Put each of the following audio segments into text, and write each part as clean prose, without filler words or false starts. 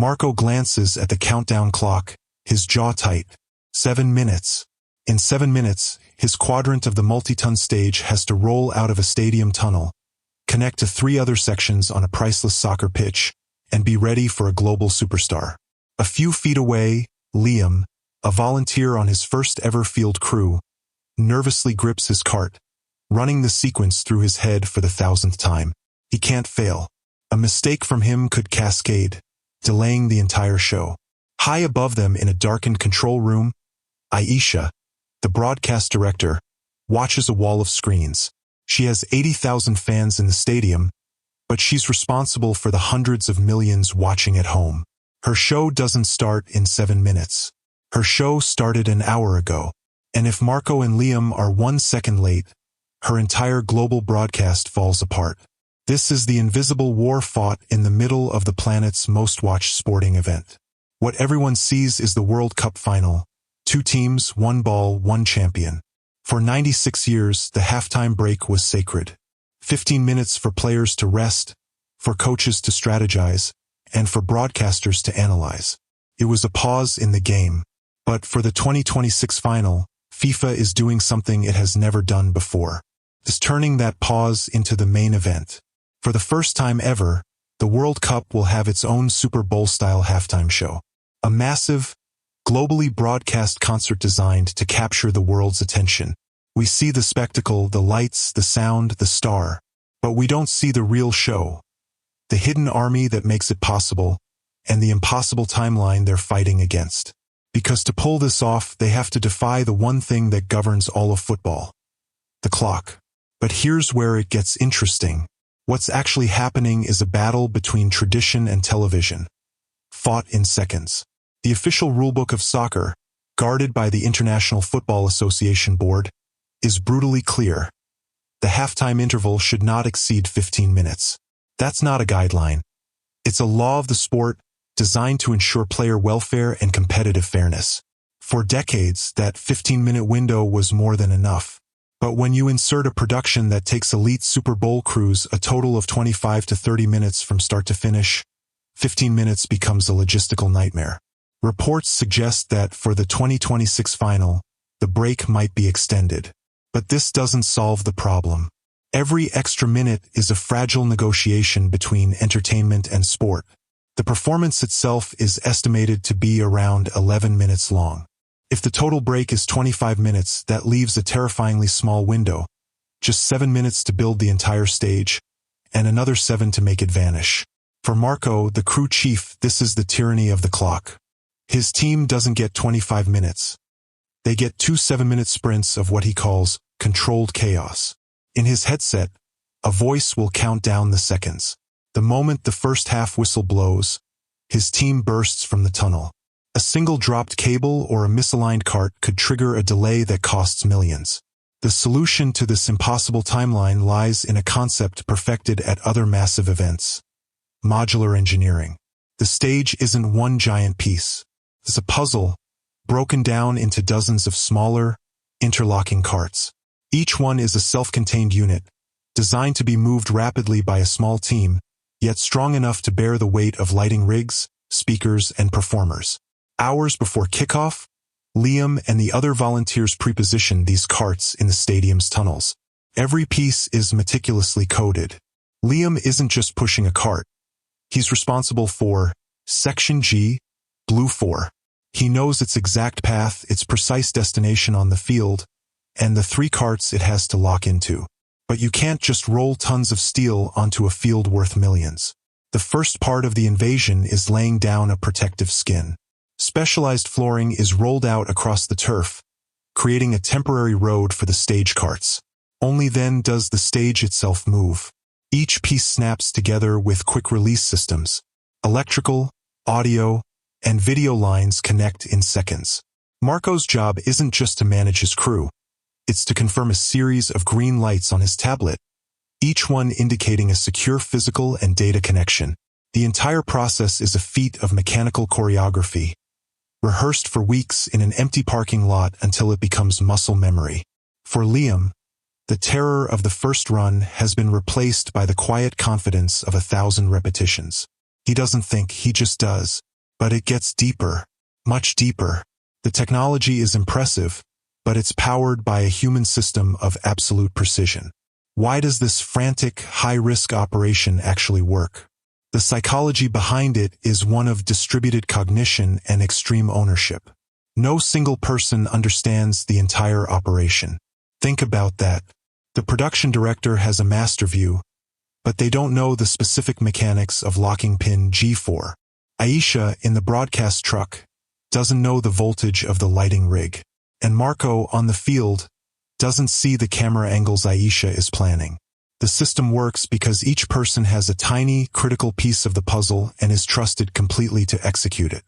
Marco glances at the countdown clock, his jaw tight. 7 minutes. In 7 minutes, his quadrant of the multi-ton stage has to roll out of a stadium tunnel, connect to 3 other sections on a priceless soccer pitch, and be ready for a global superstar. A few feet away, Liam, a volunteer on his first ever field crew, nervously grips his cart, running the sequence through his head for the 1,000th time. He can't fail. A mistake from him could cascade, delaying the entire show. High above them in a darkened control room, Aisha, the broadcast director, watches a wall of screens. She has 80,000 fans in the stadium, but she's responsible for the hundreds of millions watching at home. Her show doesn't start in 7 minutes. Her show started an hour ago. And if Marco and Liam are 1 second late, her entire global broadcast falls apart. This is the invisible war fought in the middle of the planet's most-watched sporting event. What everyone sees is the World Cup final. 2 teams, 1 ball, 1 champion. For 96 years, the halftime break was sacred. 15 minutes for players to rest, for coaches to strategize, and for broadcasters to analyze. It was a pause in the game. But for the 2026 final, FIFA is doing something it has never done before. It's turning that pause into the main event. For the first time ever, the World Cup will have its own Super Bowl-style halftime show. A massive, globally broadcast concert designed to capture the world's attention. We see the spectacle, the lights, the sound, the star. But we don't see the real show. The hidden army that makes it possible, and the impossible timeline they're fighting against. Because to pull this off, they have to defy the one thing that governs all of football. The clock. But here's where it gets interesting. What's actually happening is a battle between tradition and television, fought in seconds. The official rulebook of soccer, guarded by the International Football Association Board, is brutally clear. The halftime interval should not exceed 15 minutes. That's not a guideline. It's a law of the sport designed to ensure player welfare and competitive fairness. For decades, that 15-minute window was more than enough. But when you insert a production that takes elite Super Bowl crews a total of 25 to 30 minutes from start to finish, 15 minutes becomes a logistical nightmare. Reports suggest that for the 2026 final, the break might be extended. But this doesn't solve the problem. Every extra minute is a fragile negotiation between entertainment and sport. The performance itself is estimated to be around 11 minutes long. If the total break is 25 minutes, that leaves a terrifyingly small window, just 7 minutes to build the entire stage, and another 7 to make it vanish. For Marco, the crew chief, this is the tyranny of the clock. His team doesn't get 25 minutes. They get 2 7-minute sprints of what he calls controlled chaos. In his headset, a voice will count down the seconds. The moment the first half whistle blows, his team bursts from the tunnel. A single dropped cable or a misaligned cart could trigger a delay that costs millions. The solution to this impossible timeline lies in a concept perfected at other massive events. Modular engineering. The stage isn't one giant piece. It's a puzzle, broken down into dozens of smaller, interlocking carts. Each one is a self-contained unit, designed to be moved rapidly by a small team, yet strong enough to bear the weight of lighting rigs, speakers, and performers. Hours before kickoff, Liam and the other volunteers pre-position these carts in the stadium's tunnels. Every piece is meticulously coded. Liam isn't just pushing a cart. He's responsible for Section G, Blue 4. He knows its exact path, its precise destination on the field, and the 3 carts it has to lock into. But you can't just roll tons of steel onto a field worth millions. The first part of the invasion is laying down a protective skin. Specialized flooring is rolled out across the turf, creating a temporary road for the stage carts. Only then does the stage itself move. Each piece snaps together with quick-release systems. Electrical, audio, and video lines connect in seconds. Marco's job isn't just to manage his crew. It's to confirm a series of green lights on his tablet, each one indicating a secure physical and data connection. The entire process is a feat of mechanical choreography, rehearsed for weeks in an empty parking lot until it becomes muscle memory. For Liam, the terror of the first run has been replaced by the quiet confidence of 1,000 repetitions. He doesn't think, he just does. But it gets deeper, much deeper. The technology is impressive, but it's powered by a human system of absolute precision. Why does this frantic, high-risk operation actually work? The psychology behind it is one of distributed cognition and extreme ownership. No single person understands the entire operation. Think about that. The production director has a master view, but they don't know the specific mechanics of locking pin G4. Aisha, in the broadcast truck, doesn't know the voltage of the lighting rig. And Marco, on the field, doesn't see the camera angles Aisha is planning. The system works because each person has a tiny, critical piece of the puzzle and is trusted completely to execute it.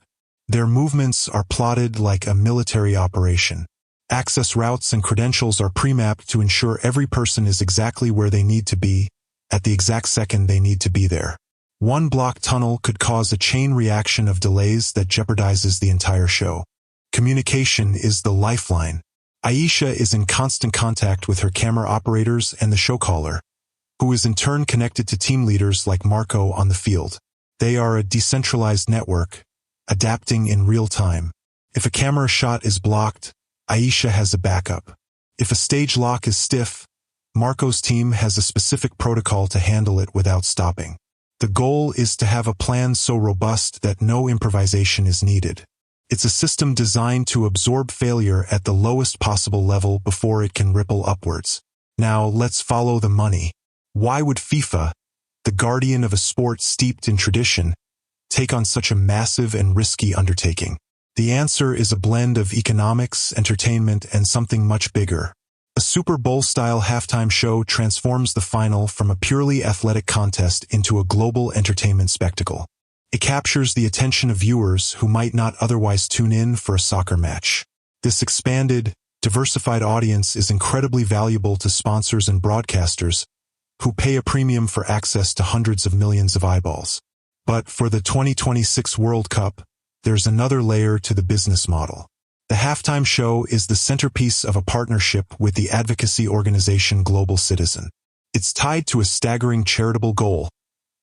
Their movements are plotted like a military operation. Access routes and credentials are pre-mapped to ensure every person is exactly where they need to be, at the exact second they need to be there. One blocked tunnel could cause a chain reaction of delays that jeopardizes the entire show. Communication is the lifeline. Aisha is in constant contact with her camera operators and the show caller, who is in turn connected to team leaders like Marco on the field. They are a decentralized network, adapting in real time. If a camera shot is blocked, Aisha has a backup. If a stage lock is stiff, Marco's team has a specific protocol to handle it without stopping. The goal is to have a plan so robust that no improvisation is needed. It's a system designed to absorb failure at the lowest possible level before it can ripple upwards. Now let's follow the money. Why would FIFA, the guardian of a sport steeped in tradition, take on such a massive and risky undertaking? The answer is a blend of economics, entertainment, and something much bigger. A Super Bowl-style halftime show transforms the final from a purely athletic contest into a global entertainment spectacle. It captures the attention of viewers who might not otherwise tune in for a soccer match. This expanded, diversified audience is incredibly valuable to sponsors and broadcasters, who pay a premium for access to hundreds of millions of eyeballs. But for the 2026 World Cup, there's another layer to the business model. The halftime show is the centerpiece of a partnership with the advocacy organization Global Citizen. It's tied to a staggering charitable goal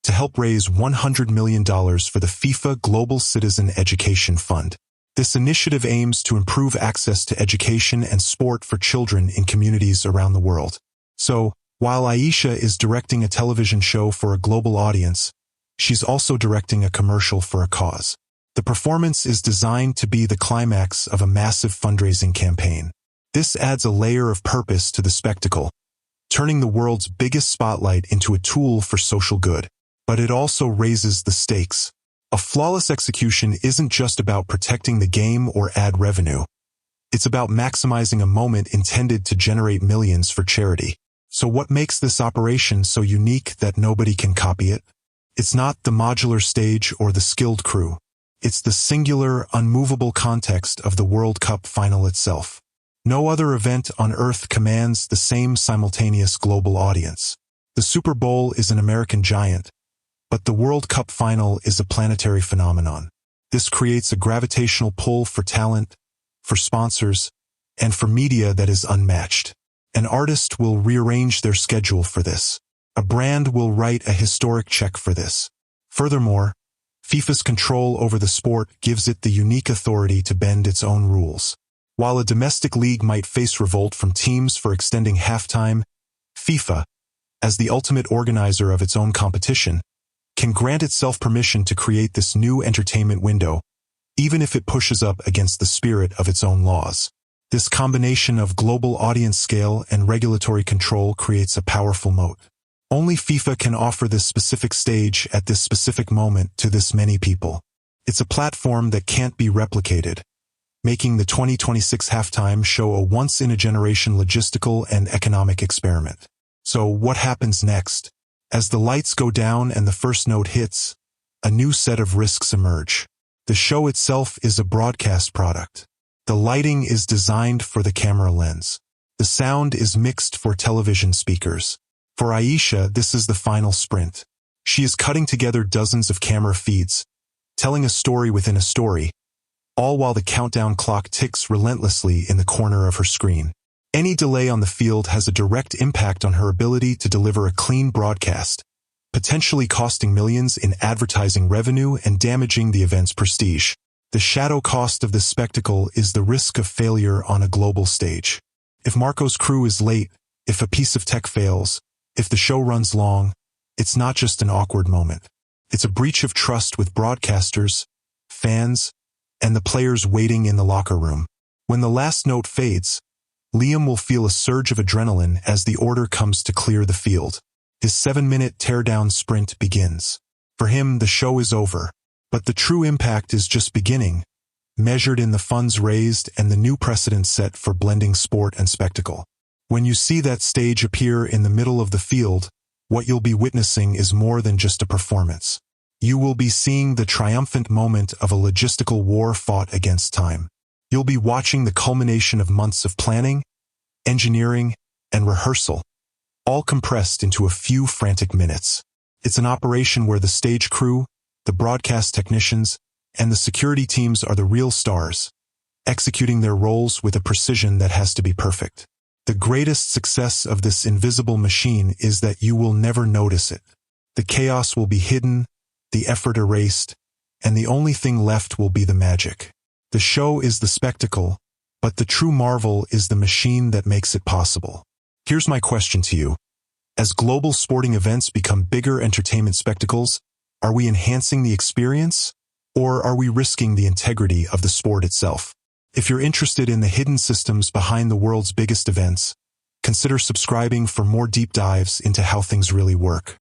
to help raise $100 million for the FIFA Global Citizen Education Fund. This initiative aims to improve access to education and sport for children in communities around the world. So, while Aisha is directing a television show for a global audience, she's also directing a commercial for a cause. The performance is designed to be the climax of a massive fundraising campaign. This adds a layer of purpose to the spectacle, turning the world's biggest spotlight into a tool for social good. But it also raises the stakes. A flawless execution isn't just about protecting the game or add revenue. It's about maximizing a moment intended to generate millions for charity. So what makes this operation so unique that nobody can copy it? It's not the modular stage or the skilled crew. It's the singular, unmovable context of the World Cup final itself. No other event on Earth commands the same simultaneous global audience. The Super Bowl is an American giant, but the World Cup final is a planetary phenomenon. This creates a gravitational pull for talent, for sponsors, and for media that is unmatched. An artist will rearrange their schedule for this. A brand will write a historic check for this. Furthermore, FIFA's control over the sport gives it the unique authority to bend its own rules. While a domestic league might face revolt from teams for extending halftime, FIFA, as the ultimate organizer of its own competition, can grant itself permission to create this new entertainment window, even if it pushes up against the spirit of its own laws. This combination of global audience scale and regulatory control creates a powerful moat. Only FIFA can offer this specific stage at this specific moment to this many people. It's a platform that can't be replicated, making the 2026 halftime show a once-in-a-generation logistical and economic experiment. So what happens next? As the lights go down and the first note hits, a new set of risks emerge. The show itself is a broadcast product. The lighting is designed for the camera lens. The sound is mixed for television speakers. For Aisha, this is the final sprint. She is cutting together dozens of camera feeds, telling a story within a story, all while the countdown clock ticks relentlessly in the corner of her screen. Any delay on the field has a direct impact on her ability to deliver a clean broadcast, potentially costing millions in advertising revenue and damaging the event's prestige. The shadow cost of this spectacle is the risk of failure on a global stage. If Marco's crew is late, if a piece of tech fails, if the show runs long, it's not just an awkward moment. It's a breach of trust with broadcasters, fans, and the players waiting in the locker room. When the last note fades, Liam will feel a surge of adrenaline as the order comes to clear the field. His 7-minute teardown sprint begins. For him, the show is over. But the true impact is just beginning, measured in the funds raised and the new precedent set for blending sport and spectacle. When you see that stage appear in the middle of the field, what you'll be witnessing is more than just a performance. You will be seeing the triumphant moment of a logistical war fought against time. You'll be watching the culmination of months of planning, engineering, and rehearsal, all compressed into a few frantic minutes. It's an operation where the stage crew, the broadcast technicians, and the security teams are the real stars, executing their roles with a precision that has to be perfect. The greatest success of this invisible machine is that you will never notice it. The chaos will be hidden, the effort erased, and the only thing left will be the magic. The show is the spectacle, but the true marvel is the machine that makes it possible. Here's my question to you. As global sporting events become bigger entertainment spectacles, are we enhancing the experience, or are we risking the integrity of the sport itself? If you're interested in the hidden systems behind the world's biggest events, consider subscribing for more deep dives into how things really work.